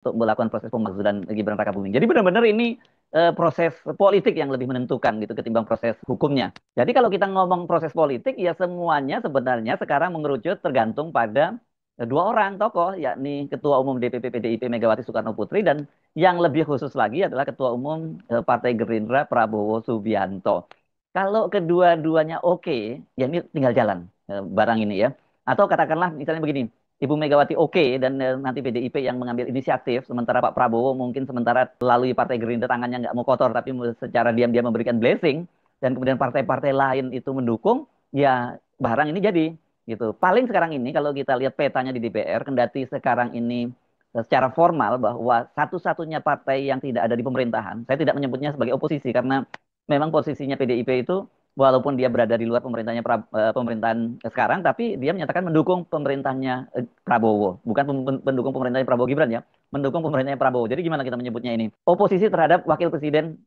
untuk melakukan proses pemakzulan Gibran Rakabuming. Jadi benar-benar ini proses politik yang lebih menentukan gitu ketimbang proses hukumnya. Jadi kalau kita ngomong proses politik ya semuanya sebenarnya sekarang mengerucut tergantung pada dua orang tokoh, yakni Ketua Umum DPP PDIP Megawati Soekarno Putri dan yang lebih khusus lagi adalah Ketua Umum Partai Gerindra Prabowo Subianto. Kalau kedua-duanya oke, ya ini tinggal jalan barang ini ya. Atau katakanlah misalnya begini, Ibu Megawati oke dan nanti PDIP yang mengambil inisiatif, sementara Pak Prabowo mungkin sementara melalui Partai Gerindra tangannya nggak mau kotor, tapi secara diam-diam memberikan blessing, dan kemudian partai-partai lain itu mendukung, ya barang ini jadi gitu. Paling sekarang ini kalau kita lihat petanya di DPR, kendati sekarang ini secara formal bahwa satu-satunya partai yang tidak ada di pemerintahan, saya tidak menyebutnya sebagai oposisi karena memang posisinya PDIP itu walaupun dia berada di luar pemerintahan sekarang, tapi dia menyatakan mendukung pemerintahnya Prabowo, bukan pendukung pemerintahnya Prabowo Gibran ya, mendukung pemerintahnya Prabowo. Jadi gimana kita menyebutnya ini? Oposisi terhadap Wakil Presiden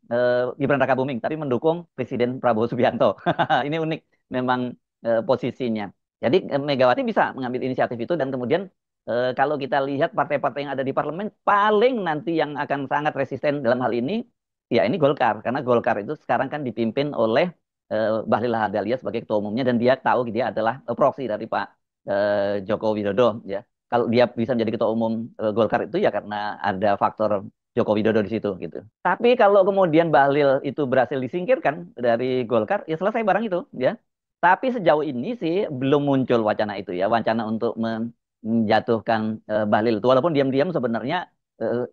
Gibran Rakabuming, tapi mendukung Presiden Prabowo Subianto. Ini unik memang posisinya. Jadi Megawati bisa mengambil inisiatif itu dan kemudian kalau kita lihat partai-partai yang ada di parlemen, paling nanti yang akan sangat resisten dalam hal ini ya ini Golkar, karena Golkar itu sekarang kan dipimpin oleh Bahlil Lahadalia sebagai ketua umumnya dan dia tahu dia adalah proksi dari Pak Joko Widodo ya. Kalau dia bisa menjadi ketua umum Golkar itu ya karena ada faktor Joko Widodo di situ gitu. Tapi kalau kemudian Bahlil itu berhasil disingkirkan dari Golkar, ya selesai barang itu ya. Tapi sejauh ini sih belum muncul wacana itu ya, wacana untuk menjatuhkan Bahlil itu. Walaupun diam-diam sebenarnya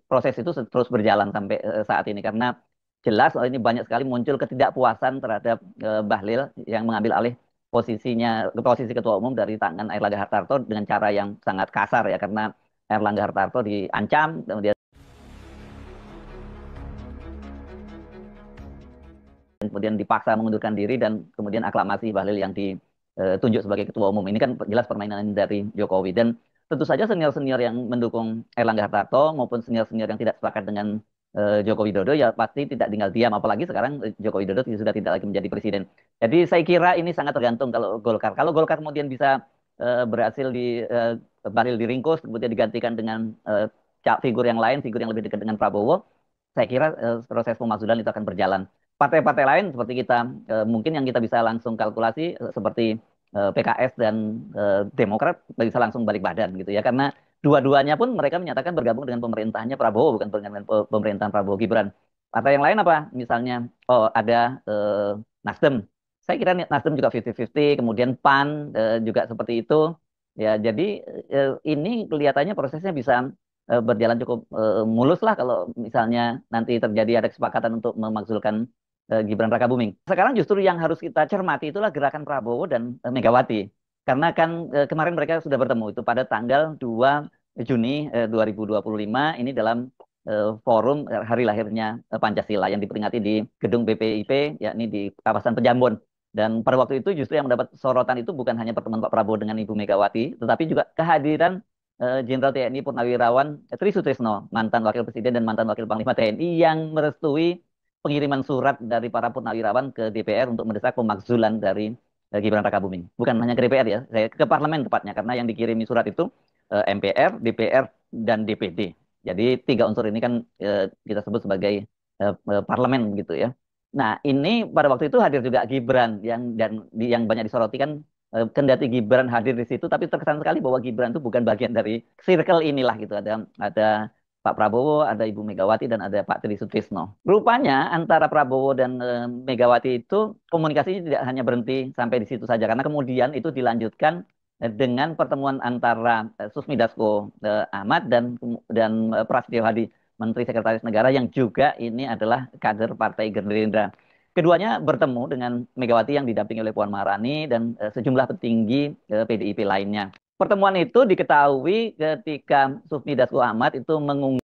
proses itu terus berjalan sampai saat ini karena jelas ini banyak sekali muncul ketidakpuasan terhadap Bahlil yang mengambil alih posisi ketua umum dari tangan Airlangga Hartarto dengan cara yang sangat kasar ya karena Airlangga Hartarto diancam kemudian dipaksa mengundurkan diri dan kemudian aklamasi Bahlil yang ditunjuk sebagai ketua umum. Ini kan jelas permainan dari Jokowi dan tentu saja senior-senior yang mendukung Airlangga Hartarto maupun senior-senior yang tidak sepakat dengan Joko Widodo ya pasti tidak tinggal diam apalagi sekarang Joko Widodo sudah tidak lagi menjadi presiden. Jadi saya kira ini sangat tergantung kalau Golkar. Kalau Golkar kemudian bisa berhasil Bahlil diringkus kemudian digantikan dengan figur yang lain, figur yang lebih dekat dengan Prabowo, saya kira proses pemakzulan itu akan berjalan. Partai-partai lain seperti kita mungkin yang kita bisa langsung kalkulasi seperti PKS dan Demokrat bisa langsung balik badan gitu ya karena dua-duanya pun mereka menyatakan bergabung dengan pemerintahnya Prabowo bukan dengan pemerintahan Prabowo Gibran. Partai yang lain apa? Misalnya oh ada Nasdem. Saya kira Nasdem juga 50-50, kemudian PAN juga seperti itu. Ya, jadi ini kelihatannya prosesnya bisa berjalan cukup mulus lah kalau misalnya nanti terjadi ada kesepakatan untuk memakzulkan Gibran Rakabuming. Sekarang justru yang harus kita cermati itulah gerakan Prabowo dan Megawati. Karena kan kemarin mereka sudah bertemu itu pada tanggal 2 Juni 2025 ini dalam forum hari lahirnya Pancasila yang diperingati di gedung BPIP yakni di kawasan Pejambon. Dan pada waktu itu justru yang mendapat sorotan itu bukan hanya pertemuan Pak Prabowo dengan Ibu Megawati, tetapi juga kehadiran Jenderal TNI Purnawirawan Tri Sutrisno, mantan Wakil Presiden dan mantan Wakil Panglima TNI yang merestui pengiriman surat dari para purnawirawan ke DPR untuk mendesak pemakzulan dari Gibran Rakabuming. Bukan hanya ke DPR ya, saya ke parlemen tepatnya karena yang dikirimi surat itu MPR, DPR dan DPD. Jadi tiga unsur ini kan kita sebut sebagai parlemen gitu ya. Nah, ini pada waktu itu hadir juga Gibran yang banyak disoroti kan kendati Gibran hadir di situ tapi terkesan sekali bahwa Gibran itu bukan bagian dari circle inilah gitu. Ada Pak Prabowo, ada Ibu Megawati dan ada Pak Tri Sutrisno. Rupanya antara Prabowo dan Megawati itu komunikasinya tidak hanya berhenti sampai di situ saja karena kemudian itu dilanjutkan dengan pertemuan antara Susmi Dasko Ahmad dan Prasetyo Hadi Menteri Sekretaris Negara yang juga ini adalah kader Partai Gerindra. Keduanya bertemu dengan Megawati yang didampingi oleh Puan Maharani dan sejumlah petinggi PDIP lainnya. Pertemuan itu diketahui ketika Sufmi Dasko Ahmad itu mengunggah.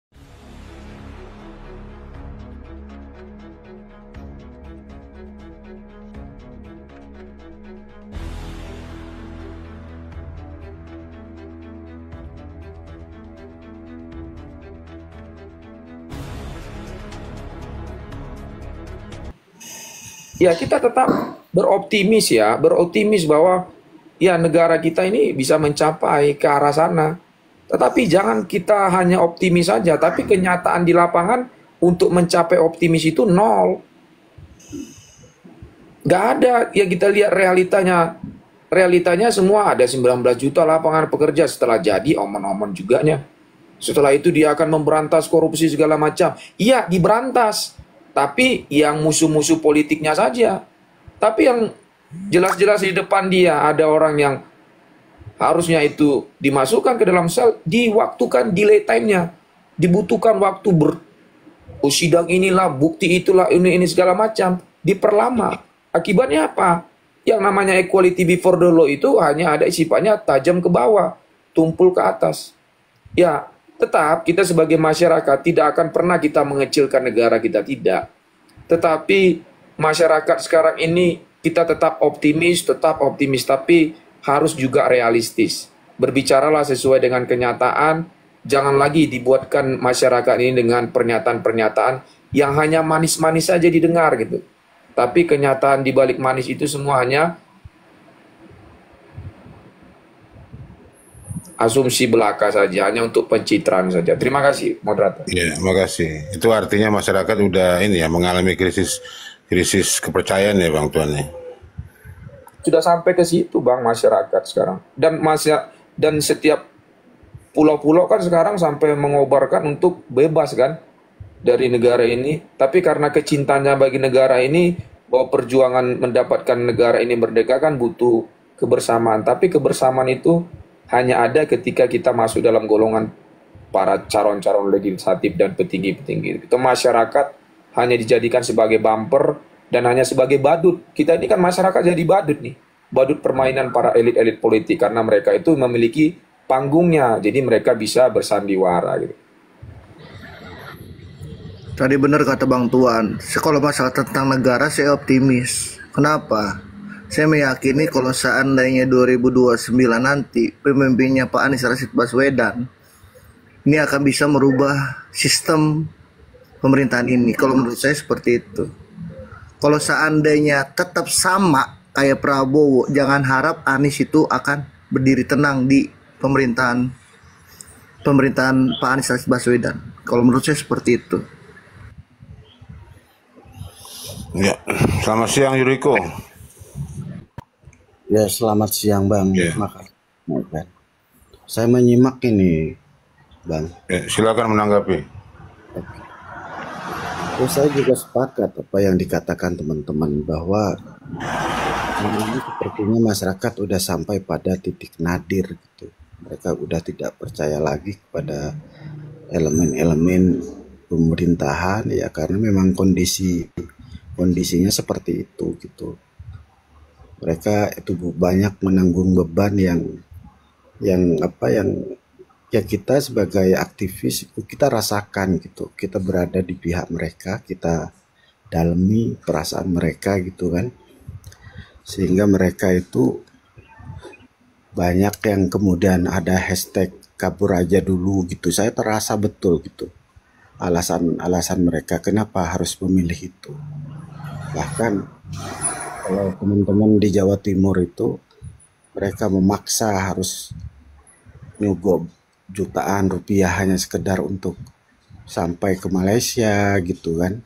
Ya, kita tetap beroptimis bahwa ya negara kita ini bisa mencapai ke arah sana. Tetapi jangan kita hanya optimis saja, tapi kenyataan di lapangan untuk mencapai optimis itu nol. Nggak ada, ya kita lihat realitanya. Realitanya semua ada 19 juta lapangan pekerja, setelah jadi omon-omon juga nya. Setelah itu dia akan memberantas korupsi segala macam. Iya, diberantas. Tapi yang musuh-musuh politiknya saja. Tapi yang jelas-jelas di depan dia ada orang yang harusnya itu dimasukkan ke dalam sel, diwaktukan delay time-nya. Dibutuhkan waktu sidang inilah, bukti itulah, ini segala macam. Diperlama. Akibatnya apa? Yang namanya equality before the law itu hanya ada sifatnya tajam ke bawah, tumpul ke atas. Ya, tetap kita sebagai masyarakat tidak akan pernah kita mengecilkan negara kita, tidak. Tetapi masyarakat sekarang ini kita tetap optimis, tapi harus juga realistis. Berbicaralah sesuai dengan kenyataan, jangan lagi dibuatkan masyarakat ini dengan pernyataan-pernyataan yang hanya manis-manis saja didengar gitu. Tapi kenyataan di balik manis itu semua hanya asumsi belaka saja, hanya untuk pencitraan saja. Terima kasih, moderator. Ya, terima kasih. Itu artinya masyarakat udah ini ya mengalami krisis kepercayaan ya, Bang Tuan ya. Sudah sampai ke situ, Bang, masyarakat sekarang. Dan setiap pulau-pulau kan sekarang sampai mengobarkan untuk bebas kan dari negara ini. Tapi karena kecintanya bagi negara ini, bahwa perjuangan mendapatkan negara ini merdeka kan butuh kebersamaan. Tapi kebersamaan itu hanya ada ketika kita masuk dalam golongan para calon-calon legislatif dan petinggi-petinggi. Itu masyarakat hanya dijadikan sebagai bumper dan hanya sebagai badut. Kita ini kan masyarakat jadi badut nih. Badut permainan para elit-elit politik karena mereka itu memiliki panggungnya. Jadi mereka bisa bersandiwara gitu. Tadi benar kata Bang Tuan, kalau masalah tentang negara saya optimis. Kenapa? Saya meyakini kalau seandainya 2029 nanti pemimpinnya Pak Anies Rashid Baswedan ini akan bisa merubah sistem pemerintahan ini. Kalau menurut saya seperti itu. Kalau seandainya tetap sama kayak Prabowo, jangan harap Anies itu akan berdiri tenang di pemerintahan Pak Anies Rashid Baswedan. Kalau menurut saya seperti itu. Ya, selamat siang Yuriko. Ya, selamat siang Bang. Ya. Makasih. Saya menyimak ini, Bang. Ya, silakan menanggapi. Terus saya juga sepakat apa yang dikatakan teman-teman bahwa ini sepertinya masyarakat udah sampai pada titik nadir gitu. Mereka udah tidak percaya lagi kepada elemen-elemen pemerintahan ya karena memang kondisinya seperti itu gitu. Mereka itu banyak menanggung beban yang ya kita sebagai aktivis kita rasakan gitu. Kita berada di pihak mereka, kita dalami perasaan mereka gitu kan. Sehingga mereka itu banyak yang kemudian ada hashtag kabur aja dulu gitu. Saya terasa betul gitu. Alasan mereka kenapa harus memilih itu. Bahkan kalau teman-teman di Jawa Timur itu mereka memaksa harus nyogok jutaan rupiah hanya sekedar untuk sampai ke Malaysia gitu kan.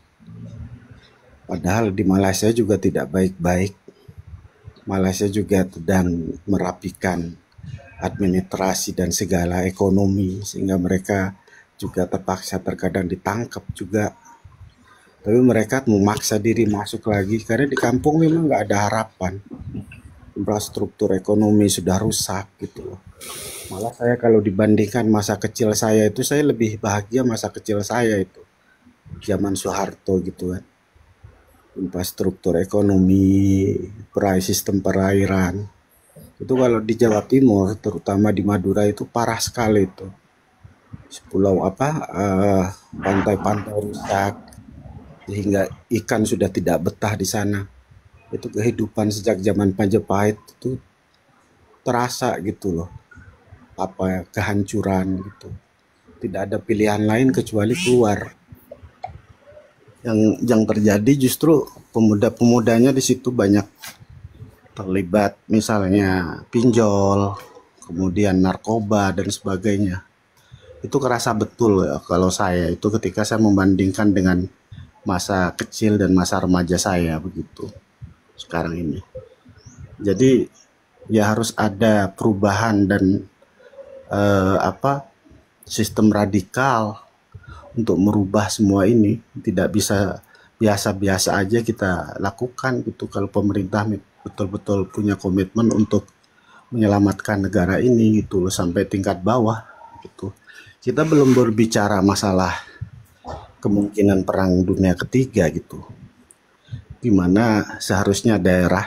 Padahal di Malaysia juga tidak baik-baik. Malaysia juga sedang merapikan administrasi dan segala ekonomi sehingga mereka juga terpaksa terkadang ditangkap juga. Tapi mereka memaksa diri masuk lagi karena di kampung memang nggak ada harapan. Infrastruktur ekonomi sudah rusak gitu loh. Malah saya kalau dibandingkan masa kecil saya itu saya lebih bahagia masa kecil saya itu. Zaman Soeharto gitu kan. Infrastruktur ekonomi, sistem perairan. Itu kalau di Jawa Timur terutama di Madura itu parah sekali itu. Pulau pantai-pantai rusak. Sehingga ikan sudah tidak betah di sana. Itu kehidupan sejak zaman Majapahit itu terasa gitu loh. Kehancuran gitu. Tidak ada pilihan lain kecuali keluar. Yang terjadi justru pemuda-pemudanya di situ banyak terlibat misalnya pinjol, kemudian narkoba dan sebagainya. Itu kerasa betul ya, kalau saya itu ketika saya membandingkan dengan masa kecil dan masa remaja saya begitu sekarang ini. Jadi ya harus ada perubahan dan sistem radikal untuk merubah semua ini. Tidak bisa biasa-biasa aja kita lakukan gitu. Kalau pemerintah betul-betul punya komitmen untuk menyelamatkan negara ini gitu loh, sampai tingkat bawah gitu. Kita belum berbicara masalah kemungkinan perang dunia ketiga gitu, di mana seharusnya daerah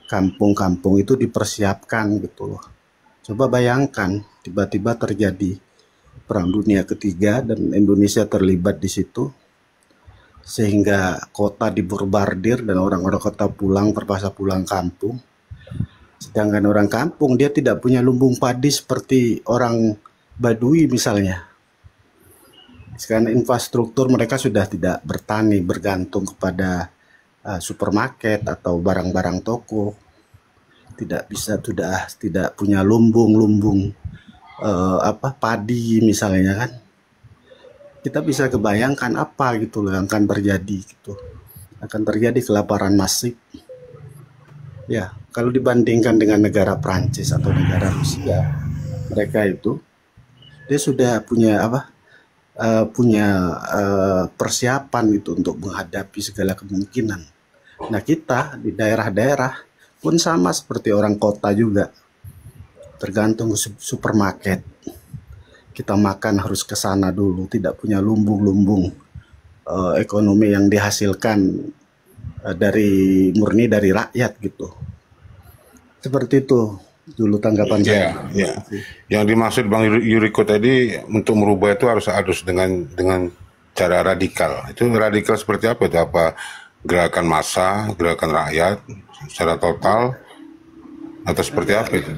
kampung-kampung itu dipersiapkan gitu loh. Coba bayangkan tiba-tiba terjadi perang dunia ketiga dan Indonesia terlibat di situ, sehingga kota dibombardir dan orang-orang kota terpaksa pulang kampung. Sedangkan orang kampung dia tidak punya lumbung padi seperti orang Badui misalnya. Sekarang infrastruktur mereka sudah tidak bertani bergantung kepada supermarket atau barang-barang toko. Tidak punya lumbung padi misalnya kan. Kita bisa kebayangkan apa gitu loh yang akan terjadi gitu. Akan terjadi kelaparan masif. Ya, kalau dibandingkan dengan negara Prancis atau negara Rusia, mereka itu dia sudah punya persiapan itu untuk menghadapi segala kemungkinan. Nah, kita di daerah-daerah pun sama seperti orang kota juga, tergantung supermarket. Kita makan harus ke sana dulu, tidak punya lumbung-lumbung ekonomi yang dihasilkan murni dari rakyat gitu. Seperti itu dulu tanggapan saya. Ya. Yang dimaksud Bang Yuriko tadi untuk merubah itu harus dengan cara radikal. Itu radikal seperti apa itu? Apa gerakan massa, gerakan rakyat secara total, atau seperti apa itu?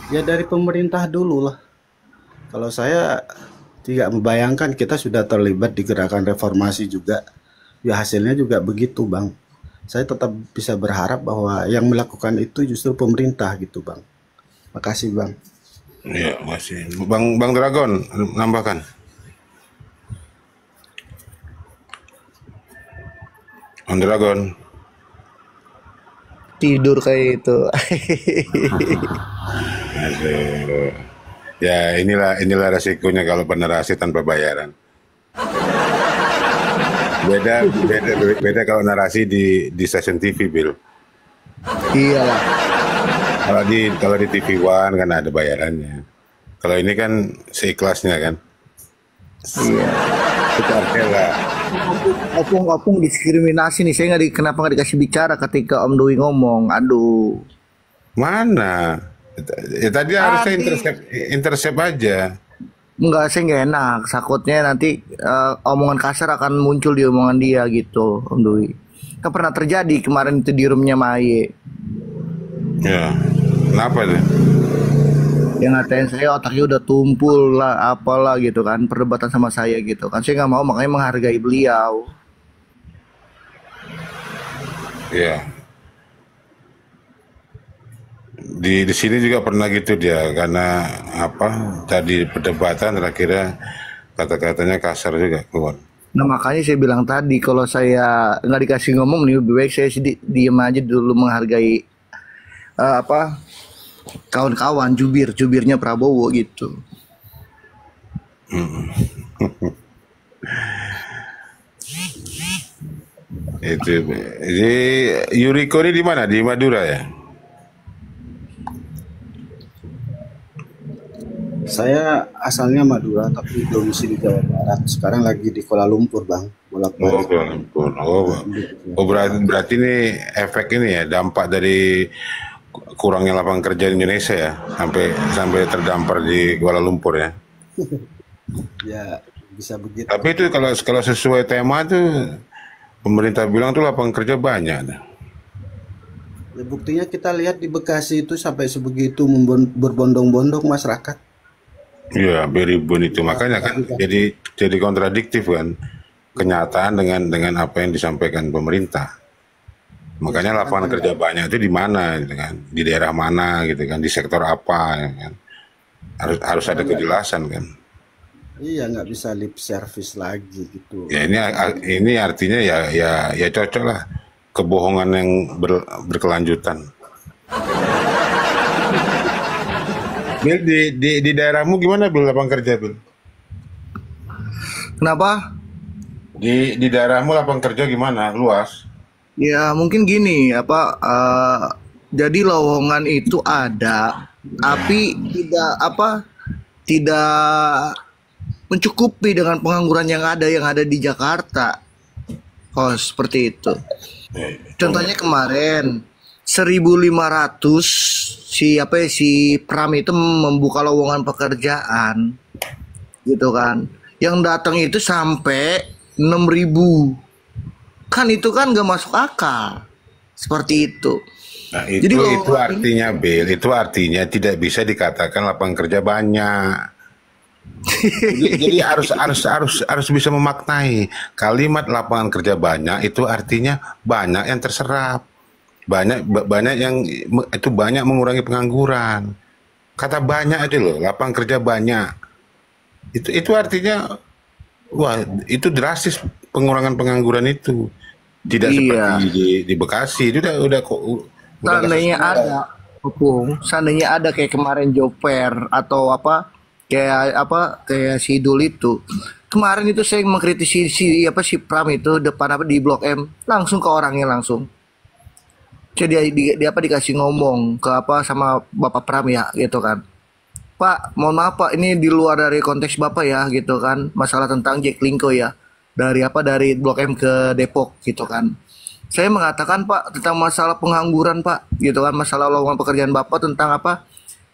Ya dari pemerintah dulu lah. Kalau saya tidak membayangkan kita sudah terlibat di gerakan reformasi juga. Ya hasilnya juga begitu, Bang. Saya tetap bisa berharap bahwa yang melakukan itu justru pemerintah gitu, Bang. Makasih, Bang. Iya, makasih. Bang Dragon, nambahkan. Bang Dragon. Tidur kayak itu. Aduh. Ya, inilah resikonya kalau narasi tanpa bayaran. Beda kalau narasi di stasiun TV, Bill. Iyalah. Kalau di TV One kan ada bayarannya. Kalau ini kan seikhlasnya kan. Iya. Itu artinya Opung diskriminasi nih. Saya kenapa nggak dikasih bicara ketika Om Dwi ngomong. Aduh. mana? Ya, tadi harusnya intercept aja. Enggak, saya nggak enak. Takutnya nanti omongan kasar akan muncul di omongan dia gitu, Om Dwi. Kan pernah terjadi kemarin itu di roomnya Maye. Ya, kenapa tuh? Yang ngatain saya otaknya udah tumpul lah, apalah gitu kan, perdebatan sama saya gitu kan. Saya nggak mau, makanya menghargai beliau. Ya. Di sini juga pernah gitu dia, karena tadi perdebatan terakhirnya kata-katanya kasar juga keluar. Nah makanya saya bilang tadi kalau saya nggak dikasih ngomong nih, lebih baik saya diem aja dulu, menghargai kawan-kawan jubirnya Prabowo gitu. Itu. Jadi Yuriko ini di mana? Di Madura ya? Saya asalnya Madura tapi domisili Jawa Barat. Sekarang lagi di Kuala Lumpur, Bang. Bolak-balik. Kuala Lumpur. Berarti ini efek ini ya, dampak dari kurangnya lapangan kerja di Indonesia ya, sampai terdampar di Kuala Lumpur ya. Ya, bisa begitu. Tapi itu kalau sesuai tema tuh pemerintah bilang tuh lapangan kerja banyak. Ya, buktinya kita lihat di Bekasi itu sampai sebegitu berbondong-bondong masyarakat. Iya, beribun itu, makanya kan jadi kontradiktif kan kenyataan dengan apa yang disampaikan pemerintah. Makanya lapangan kerja banyak itu di mana gitu kan, di daerah mana gitu kan, di sektor apa ya kan. Harus ada kejelasan kan. Iya, nggak bisa lip service lagi gitu. Ya ini artinya ya cocok lah kebohongan yang berkelanjutan. Bil, di daerahmu gimana Bil, lapangan kerja Bil? Kenapa? Di daerahmu lapangan kerja gimana? Luas? Ya mungkin gini, jadi lowongan itu ada, tapi tidak mencukupi dengan pengangguran yang ada di Jakarta. Oh, seperti itu. Contohnya kemarin 1.500 si Pram itu membuka lowongan pekerjaan, gitu kan. Yang datang itu sampai 6.000. Kan itu kan gak masuk akal. Seperti itu. Nah, Jadi itu artinya Bil, itu artinya tidak bisa dikatakan lapangan kerja banyak. Jadi harus bisa memaknai kalimat lapangan kerja banyak itu artinya banyak yang terserap, banyak yang itu banyak mengurangi pengangguran. Kata banyak aja loh, lapangan kerja banyak. Itu artinya wah itu drastis pengurangan pengangguran itu. Tidak seperti di Bekasi itu udah seandainya ada, seandainya ada kayak kemarin job fair atau kayak si Dul itu. Kemarin itu saya mengkritisi si Pram itu depan di Blok M, langsung ke orangnya langsung. Jadi dia dikasih ngomong ke sama Bapak Pram ya gitu kan. Pak, mohon maaf Pak, ini di luar dari konteks Bapak ya gitu kan. Masalah tentang Jack Linko ya. Dari Blok M ke Depok gitu kan. Saya mengatakan Pak tentang masalah pengangguran Pak gitu kan, masalah lowongan pekerjaan Bapak tentang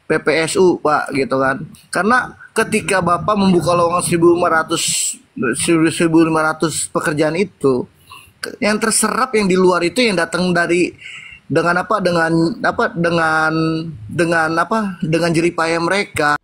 PPSU Pak gitu kan. Karena ketika Bapak membuka lowongan 1.500 pekerjaan itu, yang terserap yang di luar itu yang datang dengan jeripaya mereka.